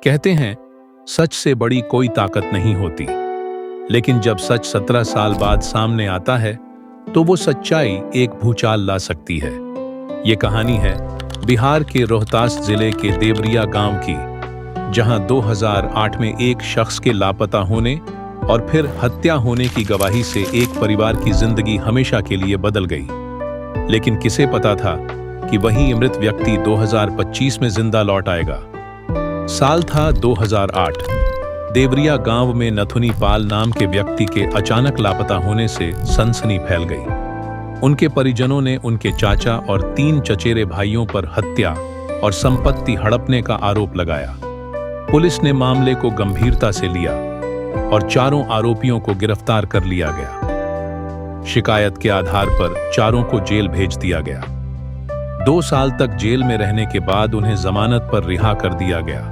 कहते हैं, सच से बड़ी कोई ताकत नहीं होती, लेकिन जब सच 17 साल बाद सामने आता है तो वो सच्चाई एक भूचाल ला सकती है। ये कहानी है बिहार के रोहतास जिले के देवरिया गांव की, जहां 2008 में एक शख्स के लापता होने और फिर हत्या होने की गवाही से एक परिवार की जिंदगी हमेशा के लिए बदल गई। लेकिन किसे पता था कि वही मृत व्यक्ति 2025 में जिंदा लौट आएगा। साल था 2008। देवरिया गांव में नथुनी पाल नाम के व्यक्ति के अचानक लापता होने से सनसनी फैल गई। उनके परिजनों ने उनके चाचा और 3 चचेरे भाइयों पर हत्या और संपत्ति हड़पने का आरोप लगाया। पुलिस ने मामले को गंभीरता से लिया और चारों आरोपियों को गिरफ्तार कर लिया गया। शिकायत के आधार पर चारों को जेल भेज दिया गया। 2 साल तक जेल में रहने के बाद उन्हें जमानत पर रिहा कर दिया गया,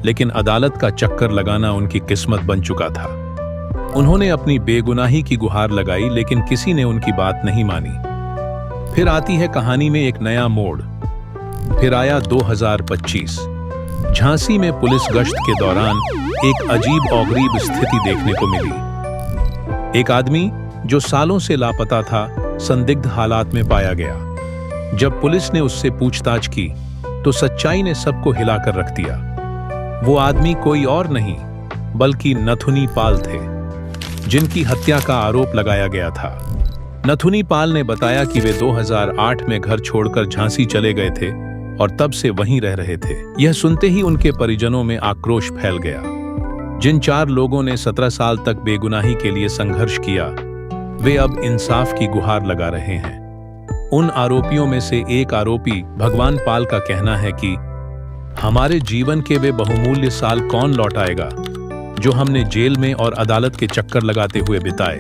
लेकिन अदालत का चक्कर लगाना उनकी किस्मत बन चुका था। उन्होंने अपनी बेगुनाही की गुहार लगाई, लेकिन किसी ने उनकी बात नहीं मानी। फिर आती है कहानी में एक नया मोड़। फिर आया 2025। झांसी में पुलिस गश्त के दौरान एक अजीब और गरीब स्थिति देखने को मिली। एक आदमी जो सालों से लापता था, संदिग्ध हालात में पाया गया। जब पुलिस ने उससे पूछताछ की तो सच्चाई ने सबको हिलाकर रख दिया। वो आदमी कोई और नहीं बल्कि नथुनी पाल थे, जिनकी हत्या का आरोप लगाया गया था। नथुनी पाल ने बताया कि वे 2008 में घर छोड़कर झांसी चले गए थे और तब से वहीं रह रहे थे। यह सुनते ही उनके परिजनों में आक्रोश फैल गया। जिन 4 लोगों ने 17 साल तक बेगुनाही के लिए संघर्ष किया, वे अब इंसाफ की गुहार लगा रहे हैं। उन आरोपियों में से एक आरोपी भगवान पाल का कहना है कि हमारे जीवन के वे बहुमूल्य साल कौन लौटाएगा जो हमने जेल में और अदालत के चक्कर लगाते हुए बिताए।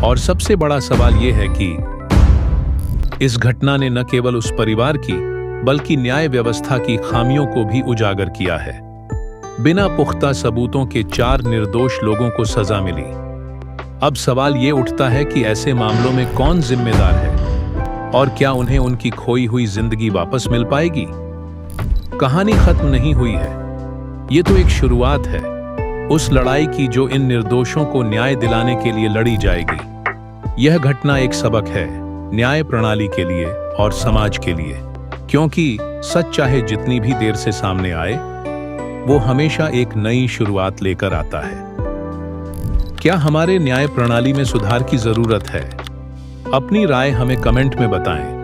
और सबसे बड़ा सवाल यह है कि इस घटना ने न केवल उस परिवार की बल्कि न्याय व्यवस्था की खामियों को भी उजागर किया है। बिना पुख्ता सबूतों के 4 निर्दोष लोगों को सजा मिली। अब सवाल ये उठता है कि ऐसे मामलों में कौन जिम्मेदार है और क्या उन्हें उनकी खोई हुई जिंदगी वापस मिल पाएगी। कहानी खत्म नहीं हुई है, ये तो एक शुरुआत है उस लड़ाई की जो इन निर्दोषों को न्याय दिलाने के लिए लड़ी जाएगी। यह घटना एक सबक है न्याय प्रणाली के लिए और समाज के लिए, क्योंकि सच चाहे जितनी भी देर से सामने आए, वो हमेशा एक नई शुरुआत लेकर आता है। क्या हमारे न्याय प्रणाली में सुधार की जरूरत है? अपनी राय हमें कमेंट में बताएं।